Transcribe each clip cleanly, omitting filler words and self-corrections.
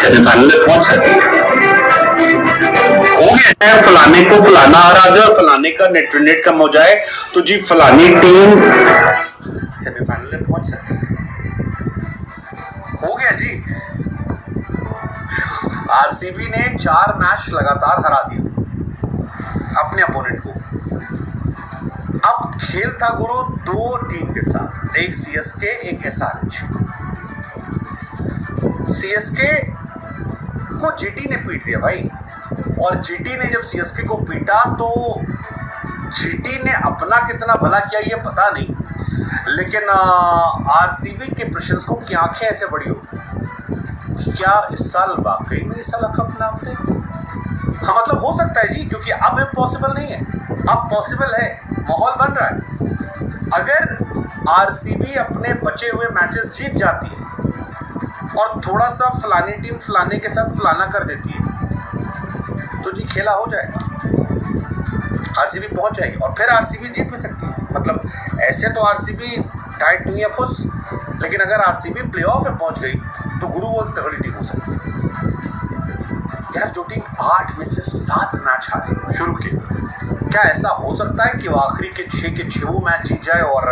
Semifinal में पहुंच सकती है। हो गया है फलाने को फलाना हरा दे और फलाने का नेट कम हो जाए तो जी फलानी टीम सेमीफाइनल में पहुंच सकती है। हो गया जी। आरसीबी ने 4 मैच लगातार हरा दिया अपने अपोनेंट को। अब खेल था गुरु 2 टीम के साथ, एक सीएसके एक एसआरएच। सीएसके को जीटी ने पीट दिया भाई, और जीटी ने जब सीएसके को पीटा तो जीटी ने अपना कितना भला किया ये पता नहीं, लेकिन आरसीबी के प्रशंसकों की आंखें ऐसे बड़ी हो गई, क्या इस साल वाकई में इस साल कप नाम थे? हाँ मतलब हो सकता है जी, क्योंकि अब इम्पॉसिबल नहीं है, अब पॉसिबल है, माहौल बन रहा है। अगर आरसीबी अपने बचे हुए मैचेस जीत जाती है और थोड़ा सा फलानी टीम फलाने के साथ फलाना कर देती है तो जी खेला हो जाएगा, आरसीबी पहुंच जाएगी और फिर आरसीबी जीत भी सकती है। मतलब ऐसे तो आरसीबी टाइट हुई है फुस, लेकिन अगर आरसीबी प्लेऑफ में पहुंच गई तो गुरु वो तगड़ी टीम हो सकती है यार। जो टीम 8 में से 7 मैच हारे शुरू के, क्या ऐसा हो सकता है कि वो आखिरी के 6 के 6 मैच जीत जाए और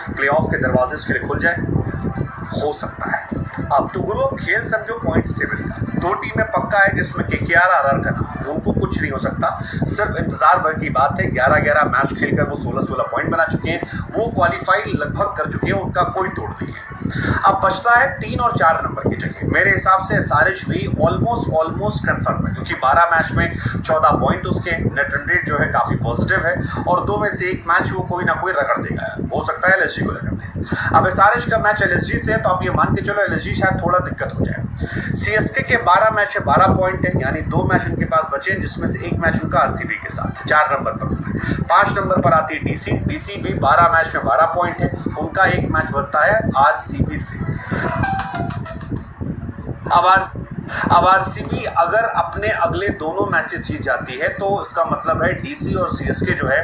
प्लेऑफ के दरवाजे उसके लिए खुल जाए? हो सकता है। अब तो गुरु खेल समझो पॉइंट्स टेबल का, 2 टीमें पक्का है जिसमें केकेआर आरआर का नाम, उनको कुछ नहीं हो सकता, सिर्फ इंतजार भर की बात है। 11-11 मैच खेलकर वो 16-16 पॉइंट बना चुके हैं, वो क्वालिफाई लगभग कर चुके हैं, उनका कोई तोड़ नहीं है। अब बचता है 3 और 4 नंबर की जगह। मेरे हिसाब से एसआरएच भी ऑलमोस्ट कंफर्म है, क्योंकि 12 मैच में 14 पॉइंट उसके, नेट रन रेट जो है काफी पॉजिटिव है, और 2 में से 1 मैच वो कोई ना कोई रगड़ देगा, हो सकता है एलएसजी को रगड़ दे। अब एसआरएच का मैच एलएसजी से है तो आप ये मान के चलो एलएसजी शायद थोड़ा दिक्कत हो जाए। सीएसके के 12 मैच में 12 पॉइंट है, यानी 2 मैच उनके पास बचे हैं, जिसमें से 1 मैच उनका आरसीबी के साथ 4 नंबर पर। 5 नंबर पर आती है डीसी भी 12 मैच में 12 पॉइंट है, उनका 1 मैच बनता है आरसीबी से। अब आरसीबी अगर अपने अगले दोनों मैचेस जीत जाती है तो इसका मतलब है डीसी और सीएसके जो है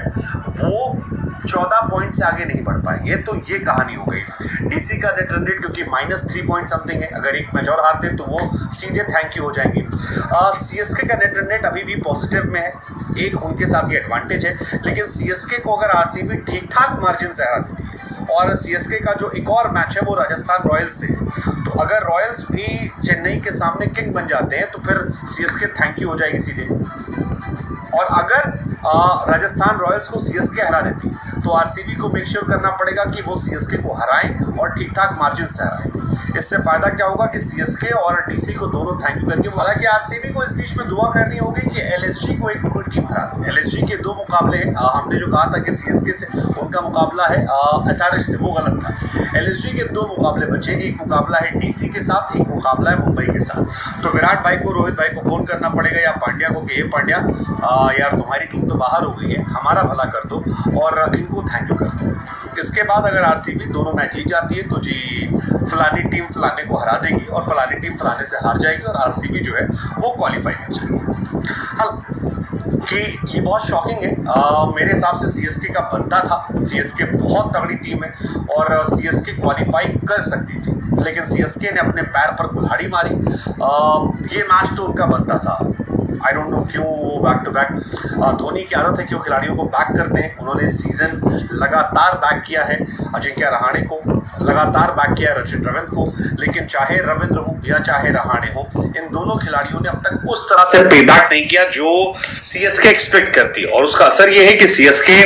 वो 14 पॉइंट से आगे नहीं बढ़ पाएंगे। तो ये कहानी हो गई। डीसी का नेट रन रेट क्योंकि -3 पॉइंट समथिंग है, अगर 1 मैच और हारते तो वो सीधे थैंक यू हो जाएंगी। सीएसके का नेट रन रेट अभी भी पॉजिटिव में है, एक उनके साथ ये एडवांटेज है, लेकिन सीएसके को अगर आरसीबी ठीक ठाक मार्जिन से हरा देती है, और सीएसके का जो एक और मैच है वो राजस्थान रॉयल्स से है, तो अगर रॉयल्स भी चेन्नई के सामने किंग बन जाते हैं तो फिर सीएसके थैंक यू हो जाएगी सीधे। और अगर राजस्थान रॉयल्स को सीएसके हरा देती तो आरसीबी को मेक श्योर करना पड़ेगा कि वो सीएसके को हराएं और ठीक ठाक मार्जिन से हराएं। इससे फायदा क्या होगा कि सीएसके और डीसी को दोनों थैंक यू करके, हालांकि आरसीबी को इस बीच में दुआ करनी होगी कि एलएसजी को एक कोई टीम हरा दे। एलएसजी के 2 मुकाबले हमने जो कहा था कि सीएसके से उनका मुकाबला है एसआरएच से, वो गलत था। एलएसजी के 2 मुकाबले बचे, एक मुकाबला है डीसी के साथ, एक मुकाबला है मुंबई के साथ। तो विराट भाई को, रोहित भाई को फोन करना पड़ेगा या पांड्या को कि ये पांड्या यार तुम्हारी टीम तो बाहर हो गई है, हमारा भला कर दो और इनको थैंक यू कर दो। इसके बाद अगर आरसीबी दोनों मैच जीत जाती है तो जी फलानी टीम फलाने को हरा देगी और फलानी टीम फलाने से हार जाएगी और आरसीबी जो है वो क्वालिफाई कर जाएगी। कि ये बहुत शॉकिंग है। मेरे हिसाब से सीएसके का बनता था, सीएसके बहुत तगड़ी टीम है और सीएसके क्वालिफाई कर सकती थी, लेकिन सीएसके ने अपने पैर पर कुल्हाड़ी मारी। ये मैच तो उनका बनता था। आई डोंट नो क्यों बैक टू बैक, धोनी की आदत है कि वो खिलाड़ियों को बैक करते हैं। उन्होंने सीजन लगातार बैक किया है अजिंक्य रहाणे को, लगातार बैक किया है रचिन रविंद्र को, लेकिन चाहे रविंद्र हो या चाहे रहाणे हो, इन दोनों खिलाड़ियों ने अब तक उस तरह से पे बैक नहीं किया जो सीएसके एक्सपेक्ट करती है। और उसका असर ये है कि सीएसके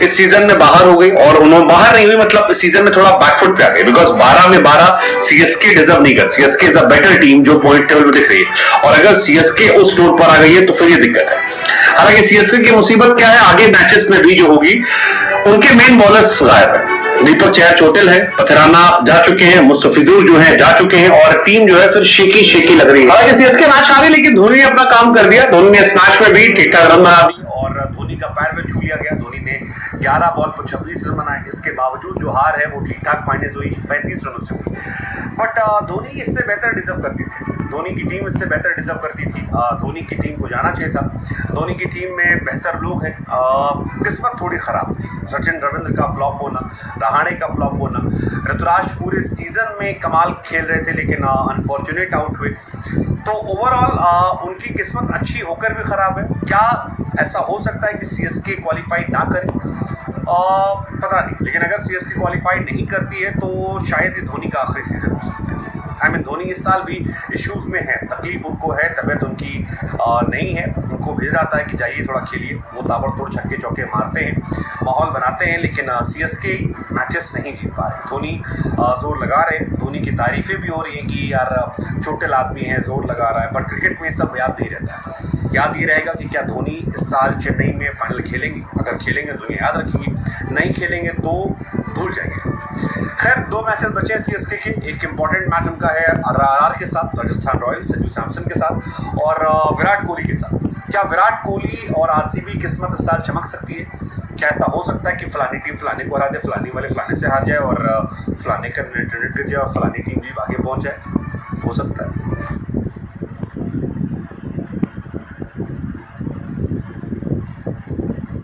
इस सीजन में बाहर हो गई, और उन्होंने बाहर नहीं हुई, मतलब इस सीजन में थोड़ा बैकफुट पे आ गए, बिकॉज 12 में 12 सीएसके डिजर्व नहीं कर। CSK is a better team जो पॉइंट टेबल में दिख रही है, और अगर सीएसके उस रोड पर आ गई है तो फिर ये दिक्कत है। हालांकि सीएसके की मुसीबत क्या है, आगे मैचेस में भी जो होगी उनके मेन बॉलर्स गायब है। दीपक चहर चोटिल है, पथराना जा चुके हैं, मुस्तफिजुर जो है जा चुके हैं, और टीम जो है फिर शेकी लग रही है। हालांकि सीएसके मैच हारी, लेकिन धोनी ने अपना काम कर दिया। धोनी ने इस मैच में भी ठीक ठाक रन बना दिए और धोनी का पैर में छू लिया गया। धोनी ने 11 बॉल पर 26 रन बनाए। इसके बावजूद जो हार है वो ठीक ठाक फाइनेंस हुई, 35 रनों से हुई। बट धोनी इससे बेहतर डिजर्व करती थी, धोनी की टीम इससे बेहतर डिजर्व करती थी। धोनी की टीम को जाना चाहिए था। धोनी की टीम में बेहतर लोग हैं, किस्मत थोड़ी ख़राब थी। सचिन रविंद्र का फ्लॉप होना, रहाणे का फ्लॉप होना, ऋतुराज पूरे सीजन में कमाल खेल रहे थे लेकिन अनफॉर्चुनेट आउट हुए। तो ओवरऑल उनकी किस्मत अच्छी होकर भी ख़राब है। क्या ऐसा हो सकता है कि सीएसके क्वालिफाई ना करे? पता नहीं, लेकिन अगर सीएसके क्वालिफाई नहीं करती है तो शायद ये धोनी का आखिरी सीजन हो सकता है। धोनी इस साल भी इश्यूज में है, तकलीफ उनको है, तबीयत उनकी नहीं है। उनको भेज जाता है कि जाइए थोड़ा खेलिए। वो ताबड़तोड़ छक्के चौके मारते हैं, माहौल बनाते हैं, लेकिन सीएसके मैचेस नहीं जीत पा रहे। धोनी जोर लगा रहे, धोनी की तारीफें भी हो रही हैं कि यार चोटिल आदमी है, जोर लगा रहा है, पर क्रिकेट में सब याद नहीं रहता है। याद ये रहेगा कि क्या धोनी इस साल चेन्नई में फाइनल खेलेंगे। अगर खेलेंगे तो दुनिया याद रखेगी, नहीं खेलेंगे तो भूल जाएंगे। खैर 2 मैचेस बचे हैं सीएसके के। एक इम्पॉर्टेंट मैच उनका है आरआर के साथ, राजस्थान रॉयल्स, संजू सैमसन के साथ और विराट कोहली के साथ। क्या विराट कोहली और आरसीबी किस्मत इस साल चमक सकती है? क्या ऐसा हो सकता है कि फलानी टीम फलाने को हरा दे, फलानी वाले फलाने से हार जाए और फलाने का नेट गिर जाए और फलानी टीम भी आगे पहुंच जाए? हो सकता है।